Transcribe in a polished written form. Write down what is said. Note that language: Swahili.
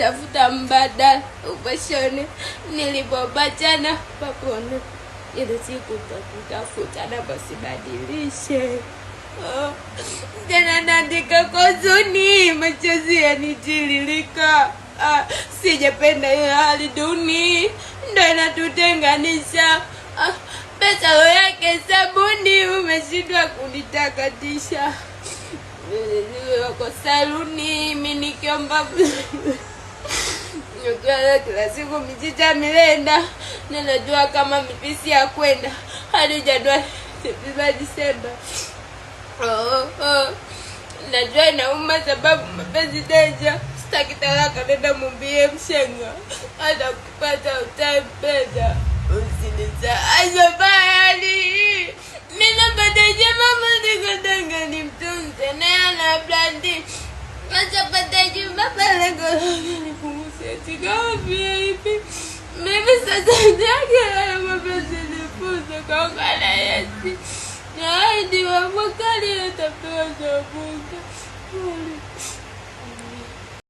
tafuta mbadala upashone nilipopachana papona. Ile siku tafuta na basibadilishe. Tena naandika kwa huzuni, machozi yanitiririka. Sijapenda hiyo hali duni, ndo inatutenganisha. Pesa yake sabuni umeshindwa kunitakatisha. Wako saluni, mimi nikiomba kila siku michicha milenda. Ninajua kama mipisi ya kwenda hadi Januari, Februari, Disemba. Najua inauma sababu mapenzi deja. Sitaki talaka, nenda mwambie mshenga. Hata kupata utapenda. Usinisa bayani. Mina pataje mama nikotanga ni mtunze. Nea na blandi. Macha pataje baba lengo ni kumusia chikawa VIP. Mimi sasa ndake mapenzi nifuza kwa kala yesi. Naidi wa mwakali natapewa zabuka.